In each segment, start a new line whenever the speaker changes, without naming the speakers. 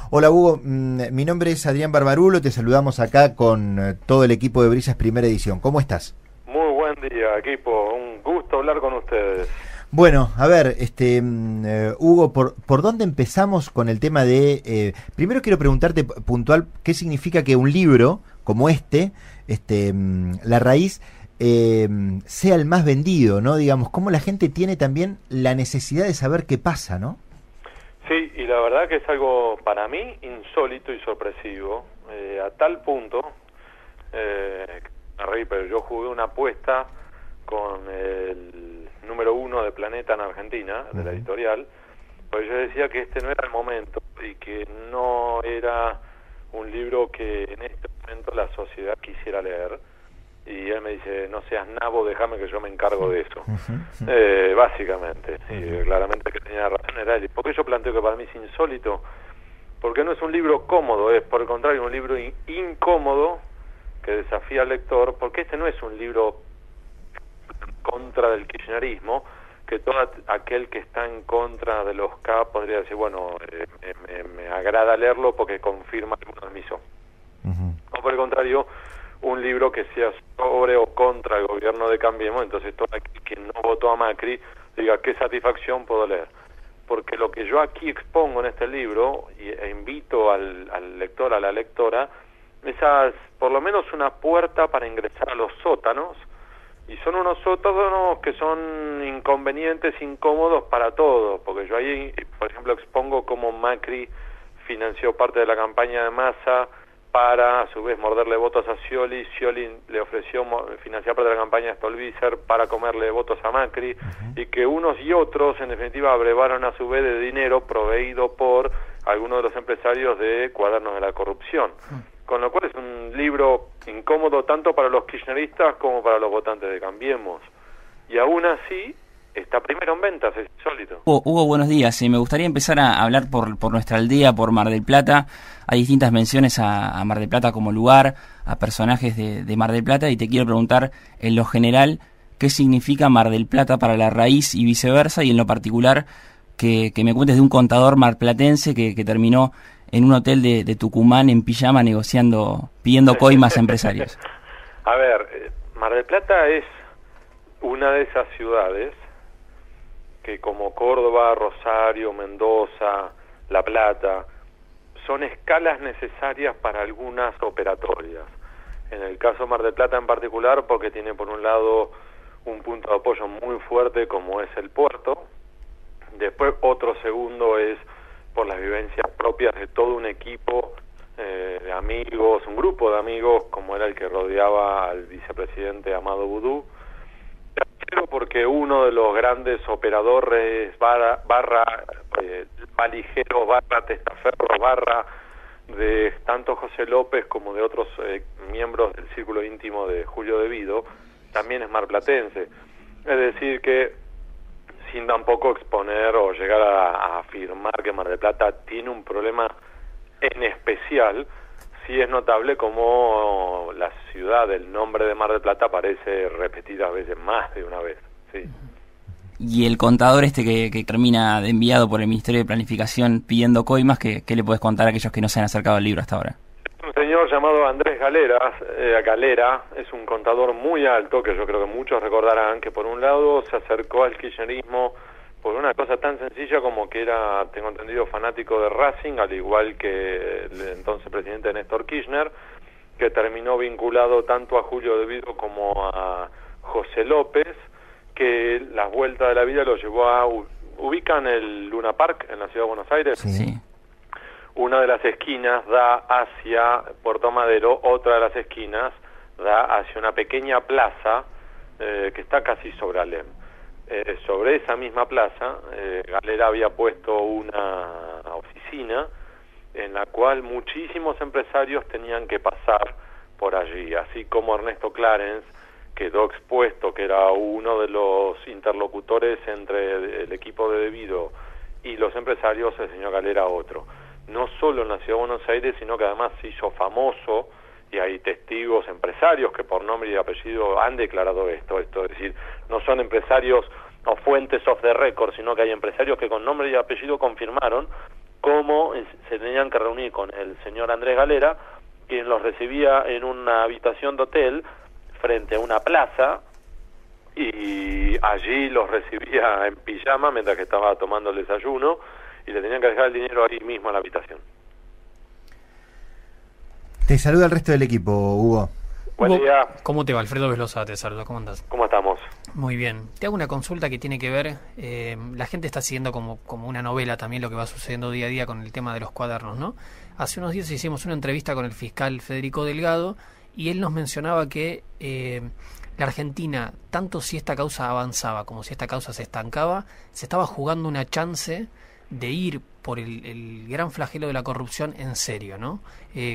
Hola Hugo, mi nombre es Adrián Barbarulo, te saludamos acá con todo el equipo de Brisas Primera Edición. ¿Cómo estás?
Muy buen día, equipo. Un gusto hablar con ustedes.
Bueno, a ver, Hugo, ¿por dónde empezamos con el tema de... primero quiero preguntarte puntual, ¿qué significa que un libro como La Raíz, sea el más vendido, ¿no? Digamos, cómo la gente tiene también la necesidad de saber qué pasa, ¿no?
Sí, y la verdad que es algo para mí insólito y sorpresivo, a tal punto, pero yo jugué una apuesta con el número 1 de Planeta en Argentina, de la editorial, porque yo decía que este no era el momento y que no era un libro que en este momento la sociedad quisiera leer. Y él me dice, no seas nabo, déjame que yo me encargo de eso. Básicamente, y claramente que tenía razón era él. ¿Por qué yo planteo que para mí es insólito? Porque no es un libro cómodo, es por el contrario un libro incómodo que desafía al lector, porque este no es un libro contra del kirchnerismo, que todo aquel que está en contra de los K podría decir, bueno, me agrada leerlo porque confirma algunos de mis ojos. O por el contrario, un libro que sea sobre o contra el gobierno de Cambiemos, entonces todo aquel que no votó a Macri diga qué satisfacción puedo leer. Porque lo que yo aquí expongo en este libro, e invito al lector, a la lectora, es por lo menos una puerta para ingresar a los sótanos, y son unos sótanos que son inconvenientes, incómodos para todos, porque yo ahí, por ejemplo, expongo cómo Macri financió parte de la campaña de Massa para, a su vez, morderle votos a Scioli. Scioli le ofreció financiar parte de la campaña de Stolbizer para comerle votos a Macri, y que unos y otros, en definitiva, abrevaron a su vez de dinero proveído por algunos de los empresarios de Cuadernos de la Corrupción. Con lo cual es un libro incómodo tanto para los kirchneristas como para los votantes de Cambiemos. Y aún así, está primero en ventas, es insólito.
Hugo, buenos días. Me gustaría empezar a hablar por nuestra aldea, por Mar del Plata. Hay distintas menciones a Mar del Plata como lugar, a personajes de Mar del Plata, y te quiero preguntar, en lo general, ¿qué significa Mar del Plata para La Raíz y viceversa? Y en lo particular, que me cuentes de un contador marplatense que terminó en un hotel de Tucumán en pijama pidiendo coimas a empresarios.
A ver, Mar del Plata es una de esas ciudades que, como Córdoba, Rosario, Mendoza, La Plata, son escalas necesarias para algunas operatorias. En el caso de Mar del Plata en particular, porque tiene por un lado un punto de apoyo muy fuerte como es el puerto. Después otro segundo es por las vivencias propias de todo un equipo de amigos, un grupo de amigos como era el que rodeaba al vicepresidente Amado Boudou. Tercero, porque uno de los grandes operadores valijeros, testaferros, de tanto José López como de otros miembros del círculo íntimo de Julio De Vido, también es marplatense. Es decir que, sin tampoco exponer o llegar a afirmar que Mar del Plata tiene un problema en especial, sí es notable como la ciudad, el nombre de Mar del Plata aparece repetidas veces, más de una vez, sí.
Y el contador que termina de enviado por el Ministerio de Planificación pidiendo coimas, ¿qué le puedes contar a aquellos que no se han acercado al libro hasta ahora?
Un señor llamado Andrés Galera, es un contador muy alto, que yo creo que muchos recordarán, que por un lado se acercó al kirchnerismo por una cosa tan sencilla como que era, tengo entendido, fanático de Racing, al igual que el entonces presidente Néstor Kirchner, que terminó vinculado tanto a Julio De Vido como a José López, que la vuelta de la vida lo llevó a... ¿Ubican el Luna Park en la ciudad de Buenos Aires?
Sí.
Una de las esquinas da hacia Puerto Madero, otra de las esquinas da hacia una pequeña plaza que está casi sobre Alem. Sobre esa misma plaza, Galera había puesto una oficina en la cual muchísimos empresarios tenían que pasar por allí, así como Ernesto Clarence quedó expuesto, que era uno de los interlocutores entre el equipo de De Vido y los empresarios, el señor Galera otro. No solo en la ciudad de Buenos Aires, sino que además se hizo famoso, y hay testigos, empresarios que por nombre y apellido han declarado esto, es decir, no son empresarios o fuentes off the record, sino que hay empresarios que con nombre y apellido confirmaron cómo se tenían que reunir con el señor Andrés Galera, quien los recibía en una habitación de hotel frente a una plaza, y allí los recibía en pijama mientras que estaba tomando el desayuno, y le tenían que dejar el dinero ahí mismo en la habitación.
Te saluda el resto del equipo, Hugo.
Buen día.
¿Cómo te va? Alfredo Velosa te saluda, ¿cómo andás?
¿Cómo estamos?
Muy bien. Te hago una consulta que tiene que ver, la gente está siguiendo como una novela también lo que va sucediendo día a día con el tema de los cuadernos, ¿no? Hace unos días hicimos una entrevista con el fiscal Federico Delgado y él nos mencionaba que la Argentina, tanto si esta causa avanzaba como si esta causa se estancaba, se estaba jugando una chance de ir por el gran flagelo de la corrupción en serio, ¿no?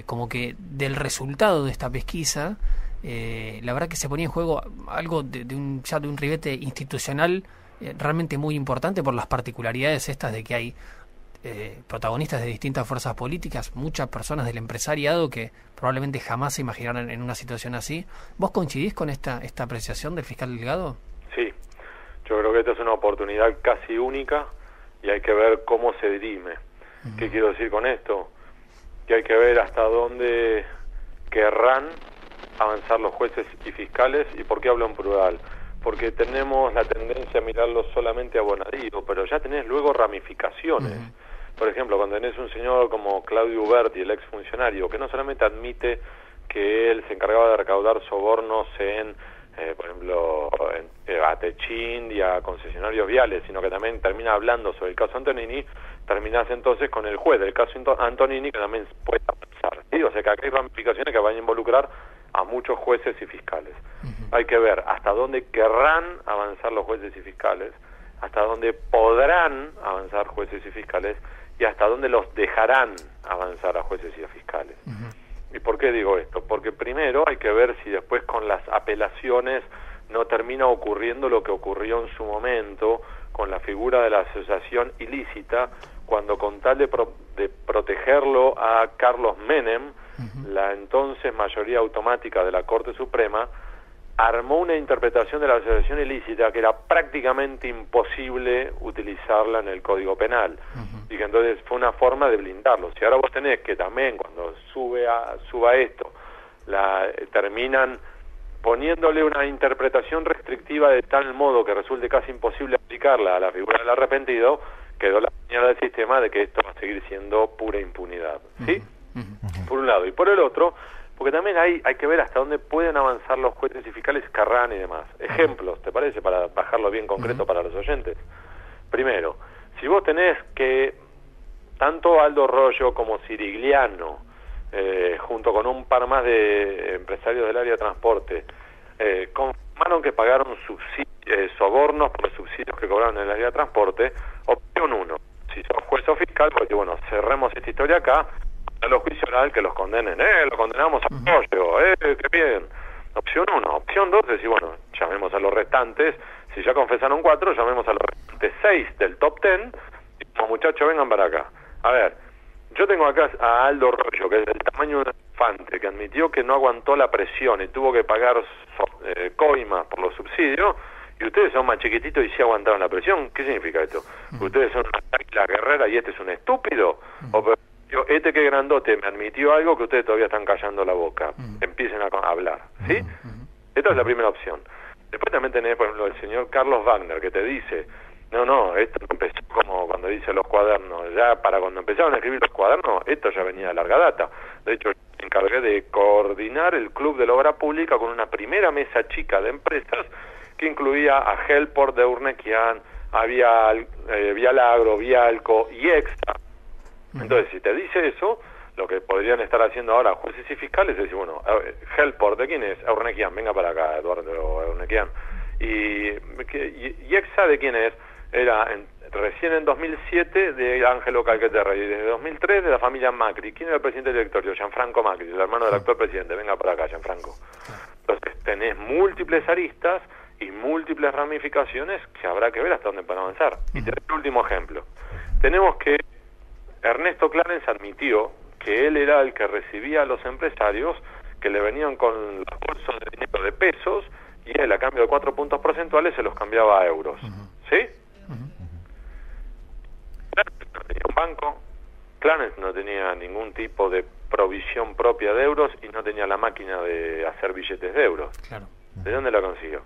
Como que del resultado de esta pesquisa, la verdad que se ponía en juego algo de un ribete institucional realmente muy importante por las particularidades estas de que hay protagonistas de distintas fuerzas políticas, muchas personas del empresariado que probablemente jamás se imaginaran en una situación así. ¿Vos coincidís con esta apreciación del fiscal Delgado?
Sí, yo creo que esta es una oportunidad casi única y hay que ver cómo se dirime. ¿Qué quiero decir con esto? Que hay que ver hasta dónde querrán avanzar los jueces y fiscales. ¿Y por qué hablo en plural? Porque tenemos la tendencia a mirarlo solamente a Bonadío, pero ya tenés luego ramificaciones. Por ejemplo, cuando tenés un señor como Claudio Uberti, el exfuncionario, que no solamente admite que él se encargaba de recaudar sobornos en, por ejemplo, a Techín y a concesionarios viales, sino que también termina hablando sobre el caso Antonini, terminás entonces con el juez del caso Antonini, que también puede avanzar, ¿sí? O sea que acá hay ramificaciones que van a involucrar a muchos jueces y fiscales. Hay que ver hasta dónde querrán avanzar los jueces y fiscales, hasta dónde podrán avanzar jueces y fiscales, y hasta dónde los dejarán avanzar a jueces y a fiscales. ¿Y por qué digo esto? Porque primero hay que ver si después con las apelaciones no termina ocurriendo lo que ocurrió en su momento con la figura de la asociación ilícita, cuando con tal de protegerlo a Carlos Menem, la entonces mayoría automática de la Corte Suprema armó una interpretación de la asociación ilícita que era prácticamente imposible utilizarla en el Código Penal, y que entonces fue una forma de blindarlo. Si ahora vos tenés que también cuando suba esto terminan poniéndole una interpretación restrictiva de tal modo que resulte casi imposible aplicarla a la figura del arrepentido, quedó la señal del sistema de que esto va a seguir siendo pura impunidad, ¿sí? Por un lado. Y por el otro, porque también hay que ver hasta dónde pueden avanzar los jueces y fiscales, Carrán y demás. Ejemplos, ¿te parece? Para bajarlo bien concreto para los oyentes. Primero, si vos tenés que tanto Aldo Rollo como Cirigliano, junto con un par más de empresarios del área de transporte, confirmaron que pagaron sobornos por los subsidios que cobraron en el área de transporte. Opción 1, si sos juez o fiscal, porque bueno, cerremos esta historia acá, a los juicios oral que los condenen, lo condenamos a Rollo, qué bien. Opción 1. Opción 2, decir, bueno, llamemos a los restantes, si ya confesaron 4, llamemos a los restantes 6 del top 10, y como muchachos vengan para acá. A ver, yo tengo acá a Aldo Rollo, que es del tamaño de un elefante, que admitió que no aguantó la presión y tuvo que pagar coimas por los subsidios, y ustedes son más chiquititos y sí aguantaron la presión. ¿Qué significa esto? ¿Ustedes son una águila guerrera y este es un estúpido? ¿O este que grandote me admitió algo que ustedes todavía están callando la boca? Empiecen a hablar, ¿sí? Esta es la primera opción. Después también tenés, por ejemplo, el señor Carlos Wagner, que te dice, no, esto no empezó como cuando dice los cuadernos, ya para cuando empezaron a escribir los cuadernos, esto ya venía de larga data. De hecho, me encargué de coordinar el Club de la Obra Pública con una primera mesa chica de empresas que incluía a Helport de Urnequian, a Vialagro, Vialco y Extra. Entonces, si te dice eso, lo que podrían estar haciendo ahora jueces y fiscales es decir, bueno, Helport, ¿de quién es? Urnequian, venga para acá, Eduardo Urnequian. ¿Y Extra de quién es? Era recién en 2007 de Ángelo Calcaterra y desde 2003 de la familia Macri. ¿Quién era el presidente del directorio? Gianfranco Macri, el hermano del actual presidente. Venga para acá, Gianfranco. Entonces, tenés múltiples aristas y múltiples ramificaciones que habrá que ver hasta dónde pueden avanzar. Y te doy el último ejemplo. Tenemos que Ernesto Clarence admitió que él era el que recibía a los empresarios que le venían con los bolsos de dinero de pesos y él a cambio de 4 puntos porcentuales se los cambiaba a euros. ¿Sí? Tenía un banco, Clarence no tenía ningún tipo de provisión propia de euros y no tenía la máquina de hacer billetes de euros.
Claro.
¿De dónde la consiguió?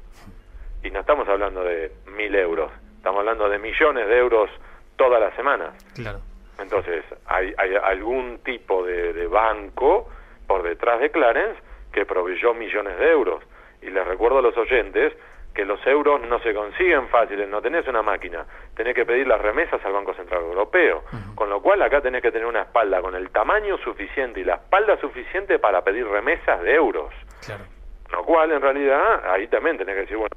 Y no estamos hablando de 1.000 euros, estamos hablando de millones de euros todas las semanas.
Claro.
Entonces, hay algún tipo de banco por detrás de Clarence que proveyó millones de euros. Y les recuerdo a los oyentes que los euros no se consiguen fáciles, no tenés una máquina, tenés que pedir las remesas al Banco Central Europeo, con lo cual acá tenés que tener una espalda con el tamaño suficiente y la espalda suficiente para pedir remesas de euros.
Claro.
Lo cual, en realidad, ahí también tenés que decir, bueno,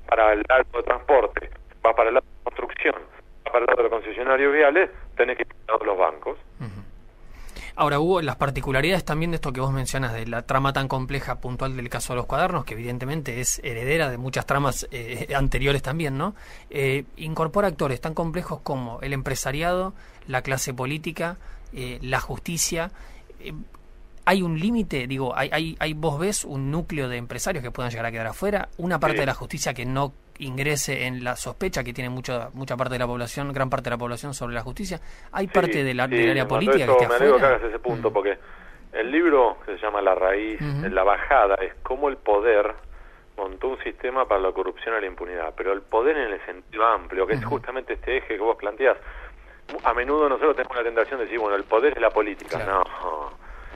para el lado de transporte, va para el lado de construcción, va para el lado de los concesionarios viales, tenés que ir a los bancos.
Ahora, Hugo, las particularidades también de esto que vos mencionas, de la trama tan compleja puntual del caso de los cuadernos, que evidentemente es heredera de muchas tramas anteriores también, ¿no? Incorpora actores tan complejos como el empresariado, la clase política, la justicia. ¿Hay un límite? Digo, ¿vos ves un núcleo de empresarios que puedan llegar a quedar afuera? ¿Una parte de la justicia que no ingrese en la sospecha que tiene mucha parte de la población, gran parte de la población sobre la justicia? ¿Hay parte del área política que esté
me alegro que
afuera?
hagas ese punto, porque el libro que se llama La Raíz, La Bajada, es cómo el poder montó un sistema para la corrupción y la impunidad, pero el poder en el sentido amplio, que es justamente este eje que vos planteás. A menudo nosotros tenemos la tentación de decir, bueno, el poder es la política.
Claro.
No,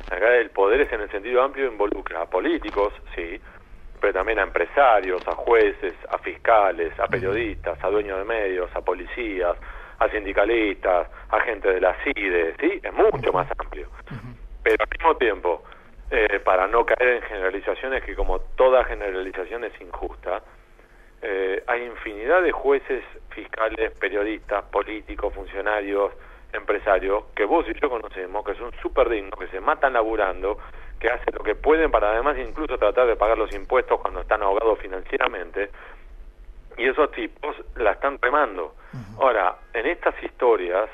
acá el poder es en el sentido amplio, involucra a políticos, sí, pero también a empresarios, a jueces, a fiscales, a periodistas, a dueños de medios, a policías, a sindicalistas, a gente de la CIDE, ¿sí? Es mucho más amplio. Pero al mismo tiempo, para no caer en generalizaciones, que como toda generalización es injusta, hay infinidad de jueces, fiscales, periodistas, políticos, funcionarios, empresarios, que vos y yo conocemos, que son súper dignos, que se matan laburando, que hacen lo que pueden para además incluso tratar de pagar los impuestos cuando están ahogados financieramente, y esos tipos la están remando. Ahora, en estas historias,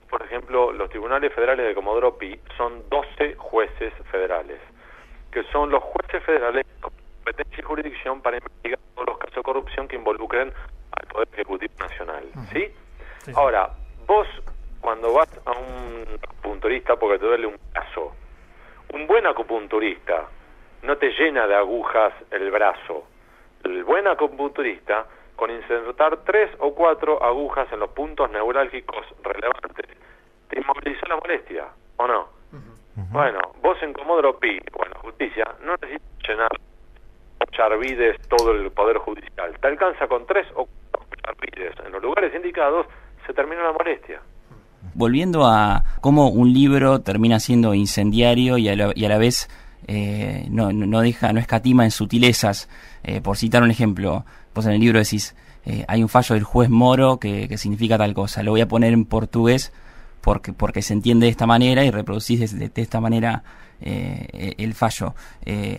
por ejemplo, los tribunales federales de Comodoro Pi son 12 jueces federales, que son los jueces federales con competencia y jurisdicción para investigar todos los casos de corrupción que involucren al Poder Ejecutivo Nacional. ¿Sí?
Sí.
Ahora, vos cuando vas a un acupunturista porque te duele un brazo, un buen acupunturista no te llena de agujas el brazo. El buen acupunturista, con insertar 3 o 4 agujas en los puntos neurálgicos relevantes, te inmoviliza la molestia, ¿o no? Bueno, vos en Comodoro Pi, bueno, justicia, no necesitas llenar charvides todo el Poder Judicial. Te alcanza con 3 o 4 charvides en los lugares indicados, se termina la molestia.
Volviendo a cómo un libro termina siendo incendiario y a la vez no escatima en sutilezas. Por citar un ejemplo, vos en el libro decís, hay un fallo del juez Moro que significa tal cosa. Lo voy a poner en portugués porque se entiende de esta manera y reproducís de esta manera el fallo.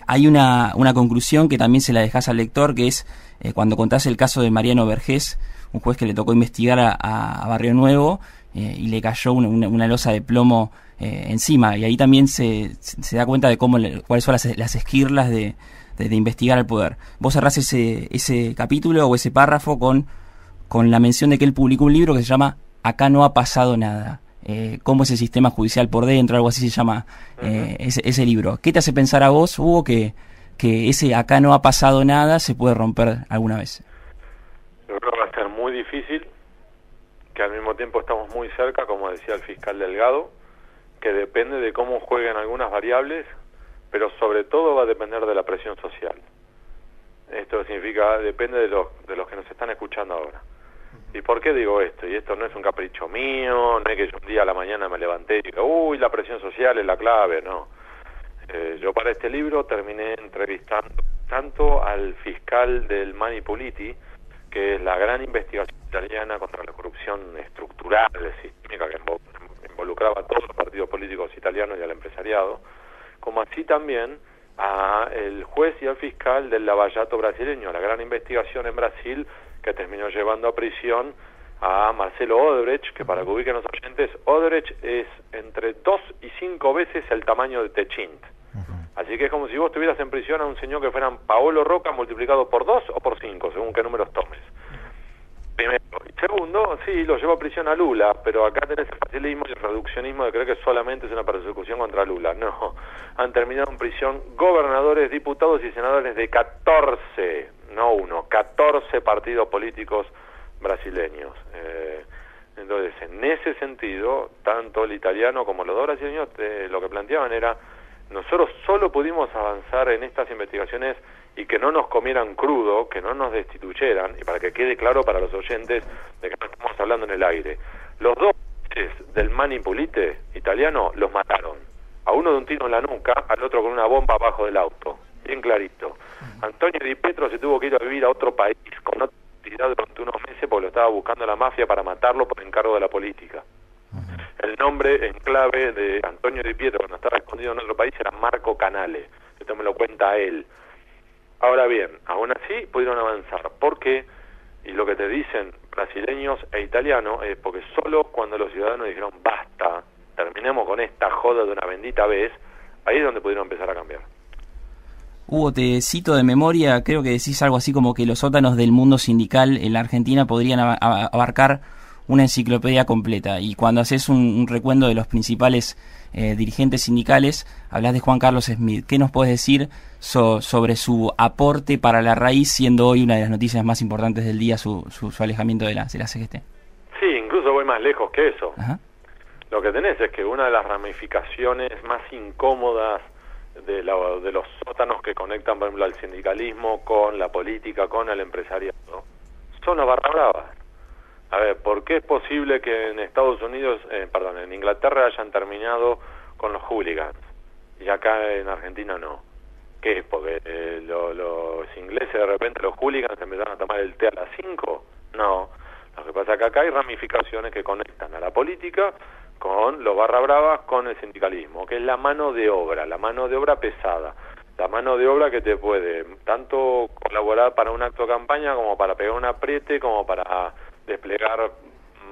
Hay una conclusión que también se la dejás al lector, que es cuando contás el caso de Mariano Vergés, un juez que le tocó investigar a Barrio Nuevo, y le cayó una losa de plomo encima, y ahí también se da cuenta de cuáles son las esquirlas de investigar al poder. Vos cerrás ese capítulo o ese párrafo con la mención de que él publicó un libro que se llama Acá no ha pasado nada. Cómo es el sistema judicial por dentro, algo así se llama ese libro. ¿Qué te hace pensar a vos, Hugo, que ese Acá no ha pasado nada se puede romper alguna vez?
Yo creo que va a ser muy difícil, que al mismo tiempo estamos muy cerca, como decía el fiscal Delgado, que depende de cómo jueguen algunas variables, pero sobre todo va a depender de la presión social. Esto significa, depende de los que nos están escuchando ahora. ¿Y por qué digo esto? Y esto no es un capricho mío, no es que yo un día a la mañana me levanté y digo, uy, la presión social es la clave, no. Yo para este libro terminé entrevistando tanto al fiscal del Mani Puliti, que es la gran investigación italiana contra la corrupción estructural, sistémica, que involucraba a todos los partidos políticos italianos y al empresariado, como así también a el juez y al fiscal del Lavallato brasileño, la gran investigación en Brasil que terminó llevando a prisión a Marcelo Odebrecht, que para que ubiquen los oyentes, Odebrecht es entre 2 y 5 veces el tamaño de Techint. Así que es como si vos tuvieras en prisión a un señor que fueran Paolo Roca multiplicado por 2 o por 5, según qué números tomes. Primero. Segundo, sí, lo llevó a prisión a Lula, pero acá tenés el facilismo y el reduccionismo de creer que solamente es una persecución contra Lula. No, han terminado en prisión gobernadores, diputados y senadores de 14, no uno, 14 partidos políticos brasileños. Entonces, en ese sentido, tanto el italiano como los dos brasileños lo que planteaban era, nosotros solo pudimos avanzar en estas investigaciones y que no nos comieran crudo, que no nos destituyeran, y para que quede claro para los oyentes de que no estamos hablando en el aire. Los dos del Mani Pulite italiano los mataron. A uno de un tiro en la nuca, al otro con una bomba abajo del auto. Bien clarito. Antonio Di Pietro se tuvo que ir a vivir a otro país con otra actividad durante unos meses porque lo estaba buscando la mafia para matarlo por encargo de la política. El nombre en clave de Antonio Di Pietro cuando estaba escondido en otro país era Marco Canale. Esto me lo cuenta él. Ahora bien, aún así pudieron avanzar. ¿Por qué? Y lo que te dicen brasileños e italianos es porque solo cuando los ciudadanos dijeron basta, terminemos con esta joda de una bendita vez, ahí es donde pudieron empezar a cambiar.
Hugo, te cito de memoria, creo que decís algo así como que los sótanos del mundo sindical en la Argentina podrían abarcar una enciclopedia completa, y cuando haces un recuento de los principales dirigentes sindicales, hablas de Juan Carlos Smith. ¿Qué nos puedes decir sobre su aporte para la raíz, siendo hoy una de las noticias más importantes del día su alejamiento de la CGT?
Sí, incluso voy más lejos que eso.
Ajá.
Lo que tenés es que una de las ramificaciones más incómodas de los sótanos que conectan, por ejemplo, al sindicalismo con la política, con el empresariado, son las barra bravas. A ver, ¿por qué es posible que en Estados Unidos, en Inglaterra hayan terminado con los hooligans y acá en Argentina no? ¿Qué es? ¿Porque los ingleses de repente los hooligans empezaron a tomar el té a las 5? No. Lo que pasa es que acá hay ramificaciones que conectan a la política con los barra bravas, con el sindicalismo, que es la mano de obra pesada, la mano de obra que te puede tanto colaborar para un acto de campaña como para pegar un apriete, como para desplegar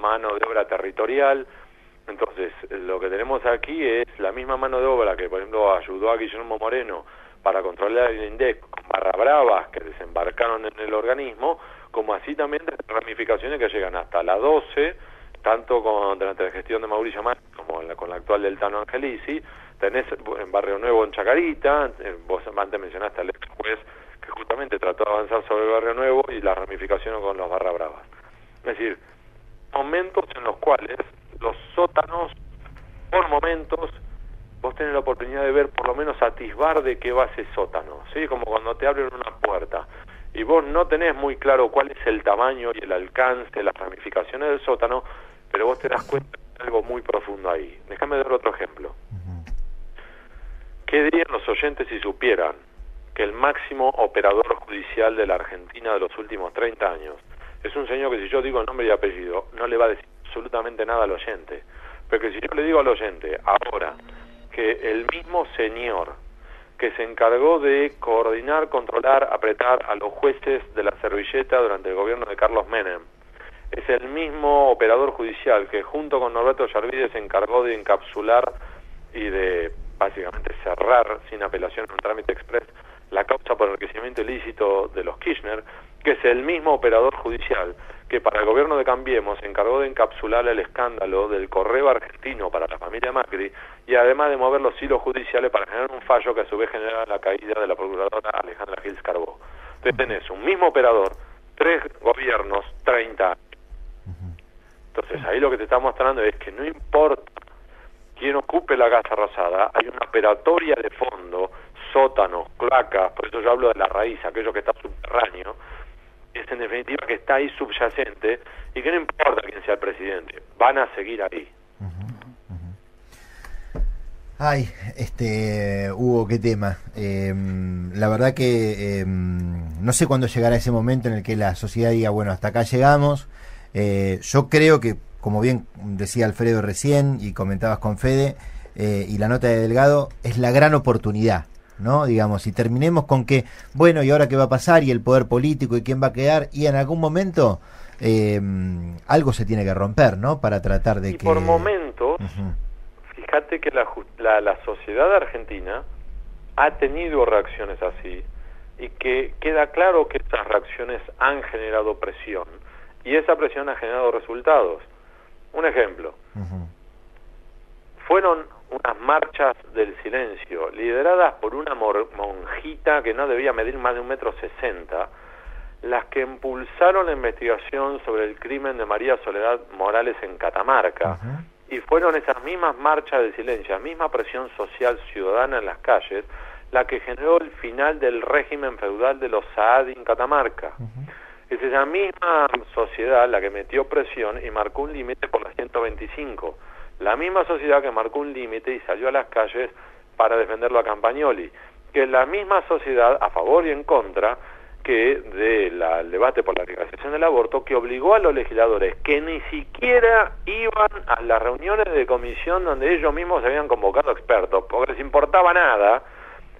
mano de obra territorial. Entonces, lo que tenemos aquí es la misma mano de obra que, por ejemplo, ayudó a Guillermo Moreno para controlar el INDEC con barra bravas que desembarcaron en el organismo, como así también de ramificaciones que llegan hasta la 12, tanto durante la gestión de Mauricio Macri como con la actual del Tano Angelici. Tenés en Barrio Nuevo, en Chacarita, vos antes mencionaste al ex juez que justamente trató de avanzar sobre el Barrio Nuevo y la ramificación con los barra bravas. Es decir, momentos en los cuales los sótanos, por momentos, vos tenés la oportunidad de ver, por lo menos atisbar de qué va ese sótano, ¿sí? Como cuando te abren una puerta y vos no tenés muy claro cuál es el tamaño y el alcance, las ramificaciones del sótano, pero vos te das cuenta de algo muy profundo ahí. Déjame dar otro ejemplo. ¿Qué dirían los oyentes si supieran que el máximo operador judicial de la Argentina de los últimos 30 años es un señor que, si yo digo nombre y apellido, no le va a decir absolutamente nada al oyente? Pero que si yo le digo al oyente ahora que el mismo señor que se encargó de coordinar, controlar, apretar a los jueces de la servilleta durante el gobierno de Carlos Menem, es el mismo operador judicial que junto con Norberto Yarvide se encargó de encapsular y de básicamente cerrar sin apelación en un trámite express la causa por enriquecimiento ilícito de los Kirchner, que es el mismo operador judicial que para el gobierno de Cambiemos se encargó de encapsular el escándalo del correo argentino para la familia Macri, y además de mover los hilos judiciales para generar un fallo que a su vez genera la caída de la procuradora Alejandra Gils Carbó. Entonces tenés un mismo operador, 3 gobiernos, 30 años. Entonces ahí lo que te está mostrando es que no importa quién ocupe la Casa Rosada, hay una operatoria de fondo, sótanos, cloacas, por eso yo hablo de la raíz, aquello que está subterráneo, es en definitiva que está ahí subyacente y que no importa quién sea el presidente, van a seguir ahí.
Ay, Hugo, qué tema. La verdad que no sé cuándo llegará ese momento en el que la sociedad diga, bueno, hasta acá llegamos. Yo creo que, como bien decía Alfredo recién y comentabas con Fede, y la nota de Delgado, es la gran oportunidad, ¿no? Digamos, y terminemos con que, bueno, ¿y ahora qué va a pasar? Y el poder político, ¿y quién va a quedar? Y en algún momento algo se tiene que romper, ¿no? Para tratar de que...
por momentos, fíjate que la sociedad argentina ha tenido reacciones así, y que queda claro que estas reacciones han generado presión y esa presión ha generado resultados. Un ejemplo, fueron unas marchas del silencio lideradas por una monjita que no debía medir más de 1,60 m, las que impulsaron la investigación sobre el crimen de María Soledad Morales en Catamarca. Y fueron esas mismas marchas de silencio, la misma presión social ciudadana en las calles, la que generó el final del régimen feudal de los Saadi en Catamarca. Es esa misma sociedad la que metió presión y marcó un límite por la 125. La misma sociedad que marcó un límite y salió a las calles para defenderlo a Campagnoli. Que es la misma sociedad, a favor y en contra, que del debate por la legalización del aborto, que obligó a los legisladores que ni siquiera iban a las reuniones de comisión donde ellos mismos se habían convocado expertos, porque les importaba nada,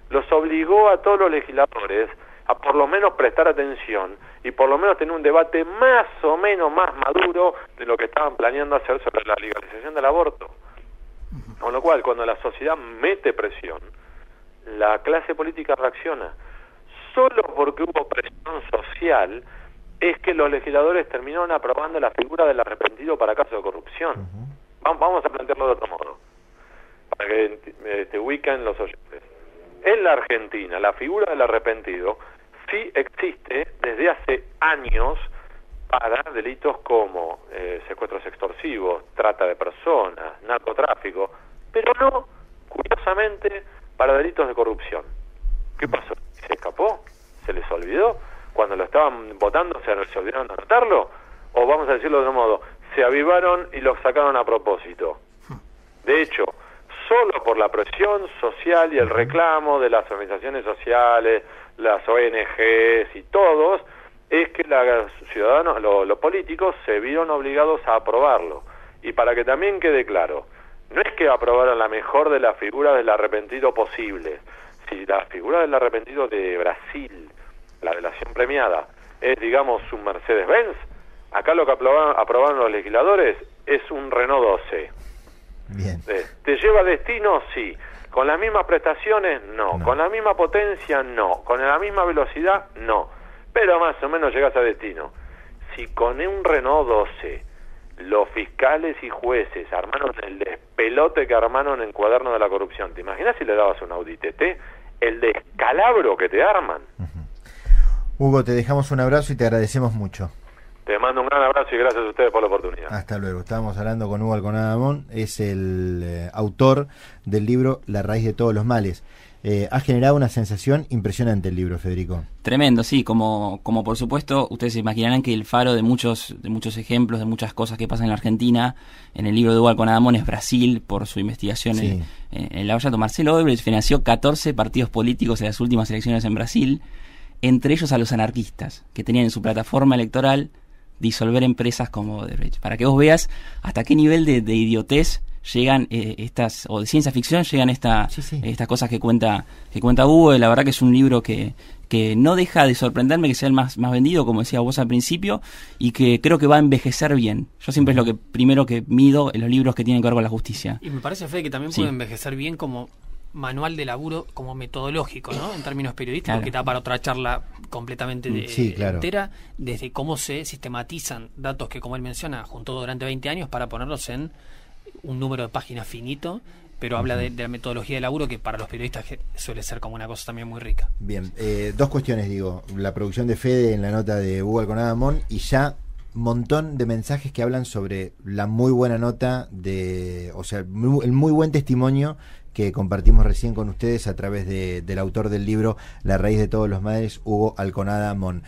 los obligó a todos los legisladores a por lo menos prestar atención y por lo menos tener un debate más o menos más maduro de lo que estaban planeando hacer sobre la legalización del aborto. Con lo cual, cuando la sociedad mete presión, la clase política reacciona. Solo porque hubo presión social es que los legisladores terminaron aprobando la figura del arrepentido para casos de corrupción. Vamos a plantearlo de otro modo, para que te ubiquen los oyentes. En la Argentina, la figura del arrepentido sí existe desde hace años para delitos como secuestros extorsivos, trata de personas, narcotráfico, pero no, curiosamente, para delitos de corrupción. ¿Qué pasó? ¿Se escapó? ¿Se les olvidó? Cuando lo estaban votando, ¿se olvidaron de anotarlo? O vamos a decirlo de otro modo, se avivaron y lo sacaron a propósito. De hecho, solo por la presión social y el reclamo de las organizaciones sociales, las ONGs y todos, es que los ciudadanos, los políticos se vieron obligados a aprobarlo. Y para que también quede claro, no es que aprobaron la mejor de las figuras del arrepentido posible. Si la figura del arrepentido de Brasil, la delación premiada, es, digamos, un Mercedes-Benz, acá lo que aprobaron los legisladores es un Renault 12.
Bien.
¿Te lleva a destino? Sí. ¿Con las mismas prestaciones? No. ¿Con la misma potencia? No. ¿Con la misma velocidad? No. Pero más o menos llegas a destino. Si con un Renault 12 los fiscales y jueces armaron el despelote que armaron en Cuaderno de la Corrupción, ¿te imaginas si le dabas un Audi TT? El descalabro que te arman.
Hugo, te dejamos un abrazo y te agradecemos mucho.
Te mando un gran abrazo y gracias a ustedes por la oportunidad.
Hasta luego. Estábamos hablando con Hugo Alconada Amón, es el autor del libro La raíz de todos los males. Ha generado una sensación impresionante el libro, Federico.
Tremendo, sí, como por supuesto, ustedes se imaginarán que el faro de muchos ejemplos, de muchas cosas que pasan en la Argentina, en el libro de Hugo Alconada Amón, es Brasil, por su investigación en la olla. Marcelo Odebrecht financió 14 partidos políticos en las últimas elecciones en Brasil, entre ellos a los anarquistas, que tenían en su plataforma electoral disolver empresas como Odebrecht. Para que vos veas hasta qué nivel de idiotez llegan estas, o de ciencia ficción llegan estas cosas que cuenta Hugo. La verdad que es un libro que no deja de sorprenderme que sea el más vendido, como decía vos al principio, y que creo que va a envejecer bien. Yo siempre es lo que primero que mido en los libros que tienen que ver con la justicia.
Y me parece, Fede, que también puede envejecer bien como manual de laburo, como metodológico, ¿no? En términos periodísticos, que da para otra charla completamente entera, desde cómo se sistematizan datos que, como él menciona, juntó durante 20 años para ponerlos en un número de páginas finito, pero habla de la metodología de laburo, que para los periodistas suele ser como una cosa también muy rica.
Bien, dos cuestiones, digo, la producción de Fede en la nota de Hugo Alconada Amón, y ya montón de mensajes que hablan sobre la muy buena nota o sea, el muy buen testimonio que compartimos recién con ustedes a través del autor del libro La raíz de todos los males, Hugo Alconada Amón.